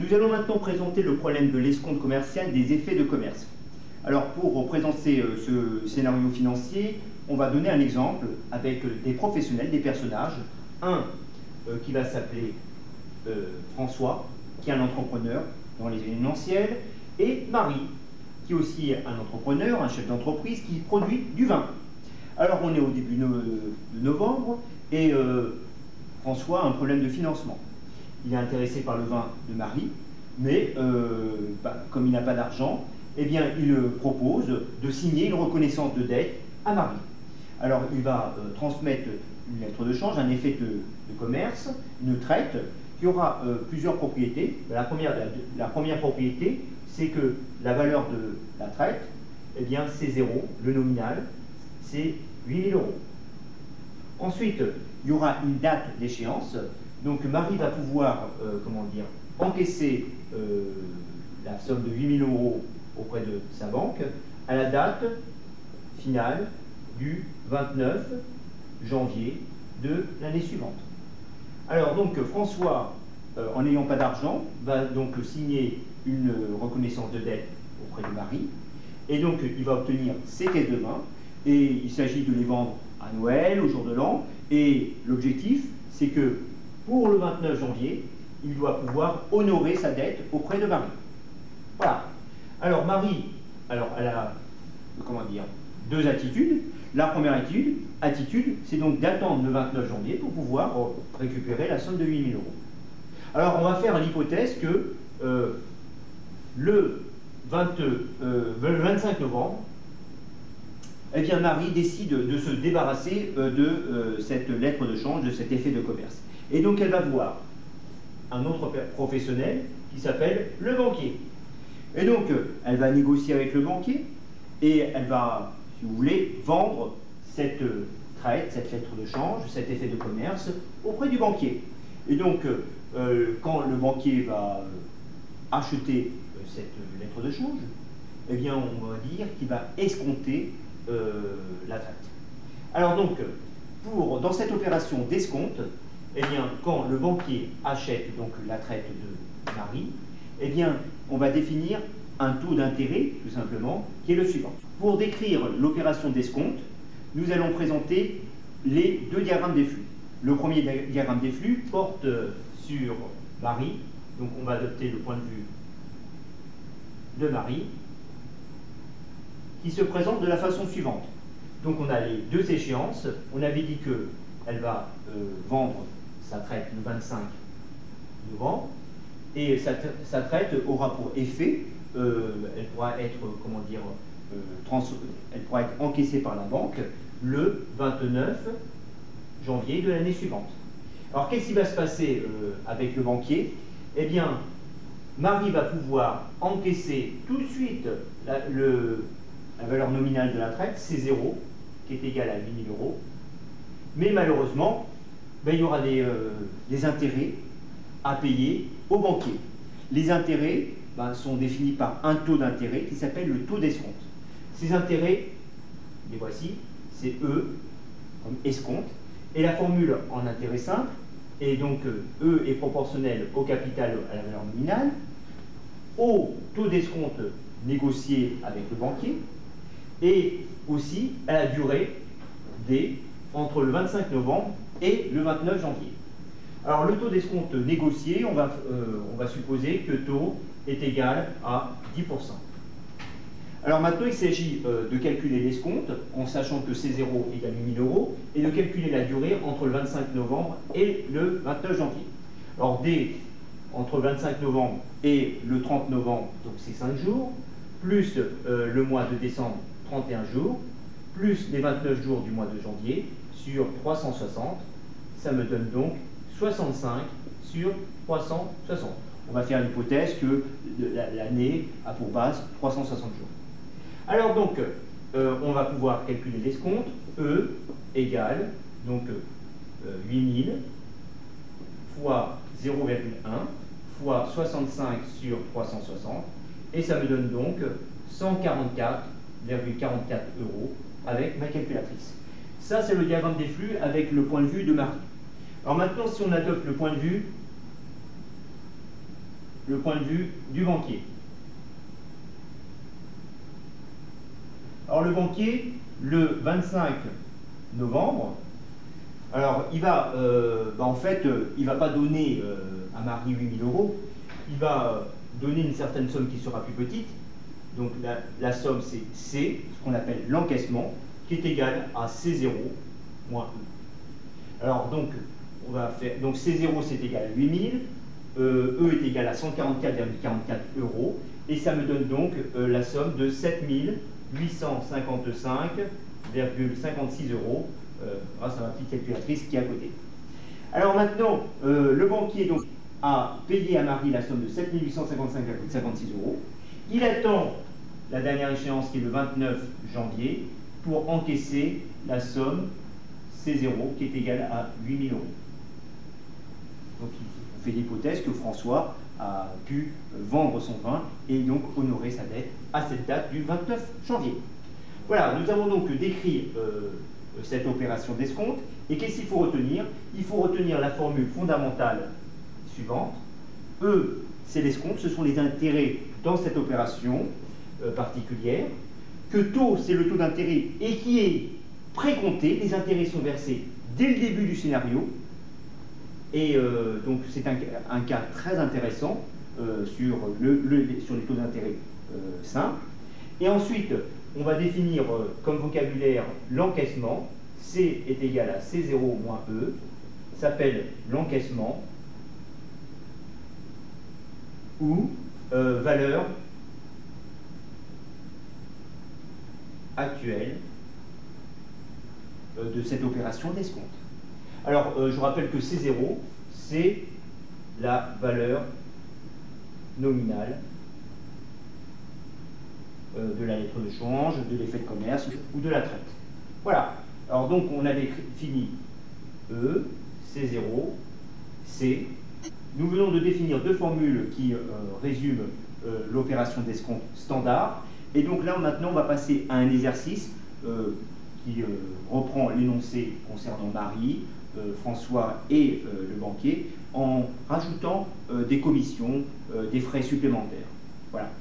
Nous allons maintenant présenter le problème de l'escompte commercial des effets de commerce. Alors pour présenter ce scénario financier, on va donner un exemple avec des professionnels, des personnages. Un qui va s'appeler François, qui est un entrepreneur dans les événementiels, et Marie, qui est aussi un entrepreneur, un chef d'entreprise qui produit du vin. Alors on est au début de novembre et François a un problème de financement. Il est intéressé par le vin de Marie, mais comme il n'a pas d'argent, eh bien, il propose de signer une reconnaissance de dette à Marie. Alors il va transmettre une lettre de change, un effet de commerce, une traite, qui aura plusieurs propriétés. La première propriété, c'est que la valeur de la traite, eh bien, c'est 0, le nominal, c'est 8 000 euros. Ensuite, il y aura une date d'échéance. Donc Marie va pouvoir encaisser la somme de 8 000 euros auprès de sa banque à la date finale du 29 janvier de l'année suivante. Alors donc François, en n'ayant pas d'argent, va donc signer une reconnaissance de dette auprès de Marie, et donc il va obtenir ses caisses de vin, et il s'agit de les vendre à Noël, au jour de l'an, et l'objectif, c'est que pour le 29 janvier, il doit pouvoir honorer sa dette auprès de Marie. Voilà. Alors Marie, elle a deux attitudes. La première attitude, c'est donc d'attendre le 29 janvier pour pouvoir récupérer la somme de 8 000 euros. Alors on va faire l'hypothèse que le 25 novembre, eh bien Marie décide de se débarrasser de cette lettre de change, de cet effet de commerce. Et donc elle va voir un autre professionnel qui s'appelle le banquier. Et donc elle va négocier avec le banquier et elle va, si vous voulez, vendre cette traite, cette lettre de change, cet effet de commerce auprès du banquier. Et donc quand le banquier va acheter cette lettre de change, eh bien on va dire qu'il va escompter la traite. Alors donc, dans cette opération d'escompte, eh bien, quand le banquier achète donc la traite de Marie, eh bien, on va définir un taux d'intérêt, tout simplement, qui est le suivant. Pour décrire l'opération d'escompte, nous allons présenter les deux diagrammes des flux. Le premier diagramme des flux porte sur Marie, donc on va adopter le point de vue de Marie, qui se présente de la façon suivante. Donc on a les deux échéances. On avait dit qu'elle va vendre sa traite le 25 novembre, et sa traite aura pour effet, elle pourra être, elle pourra être encaissée par la banque le 29 janvier de l'année suivante. Alors qu'est-ce qui va se passer avec le banquier? Eh bien, Marie va pouvoir encaisser tout de suite la valeur nominale de la traite, c'est 0, qui est égal à 8 000 euros. Mais malheureusement, il y aura des intérêts à payer au banquier. Les intérêts sont définis par un taux d'intérêt qui s'appelle le taux d'escompte. Ces intérêts, les voici, c'est E, comme escompte, et la formule en intérêt simple, et donc E est proportionnel au capital à la valeur nominale, au taux d'escompte négocié avec le banquier, et aussi à la durée D entre le 25 novembre et le 29 janvier. Alors le taux d'escompte négocié, on va supposer que taux est égal à 10%. Alors maintenant il s'agit de calculer l'escompte en sachant que c'est 0 égale 8 000 euros et de calculer la durée entre le 25 novembre et le 29 janvier. Alors D entre le 25 novembre et le 30 novembre, donc c'est 5 jours, plus le mois de décembre, 31 jours, plus les 29 jours du mois de janvier, sur 360, ça me donne donc 65 sur 360. On va faire l'hypothèse que l'année a pour base 360 jours. Alors donc, on va pouvoir calculer l'escompte, E égale donc 8000 fois 0,1 fois 65 sur 360, et ça me donne donc 144,44 euros avec ma calculatrice. Ça, c'est le diagramme des flux avec le point de vue de Marie. Alors maintenant, si on adopte le point de vue le point de vue du banquier. Alors le banquier, le 25 novembre, alors il va, en fait, il ne va pas donner à Marie 8 000 euros, il va donner une certaine somme qui sera plus petite. Donc la somme c'est C, ce qu'on appelle l'encaissement, qui est égal à C0 moins E. Alors donc on va faire, donc C0 c'est égal à 8 000, E est égal à 144,44 euros, et ça me donne donc la somme de 7 855,56 euros, grâce à ma petite calculatrice qui est à côté. Alors maintenant, le banquier donc, a payé à Marie la somme de 7 855,56 euros. Il attend la dernière échéance qui est le 29 janvier pour encaisser la somme C0 qui est égale à 8 000 euros. Donc on fait l'hypothèse que François a pu vendre son vin et donc honorer sa dette à cette date du 29 janvier. Voilà, nous avons donc décrit cette opération d'escompte. Et qu'est-ce qu'il faut retenir? Il faut retenir la formule fondamentale suivante. E, c'est l'escompte, ce sont les intérêts dans cette opération particulière. Que taux, c'est le taux d'intérêt et qui est précompté. Les intérêts sont versés dès le début du scénario. Et donc c'est un cas très intéressant sur les taux d'intérêt simples. Et ensuite, on va définir comme vocabulaire l'encaissement. C est égal à C0 moins E, s'appelle l'encaissement, ou valeur actuelle de cette opération d'escompte. Alors, je rappelle que C0, c'est la valeur nominale de la lettre de change, de l'effet de commerce ou de la traite. Voilà. Alors donc, on a défini E, C0, C. Nous venons de définir deux formules qui résument l'opération d'escompte standard. Et donc là, maintenant, on va passer à un exercice qui reprend l'énoncé concernant Marie, François et le banquier, en rajoutant des commissions, des frais supplémentaires. Voilà.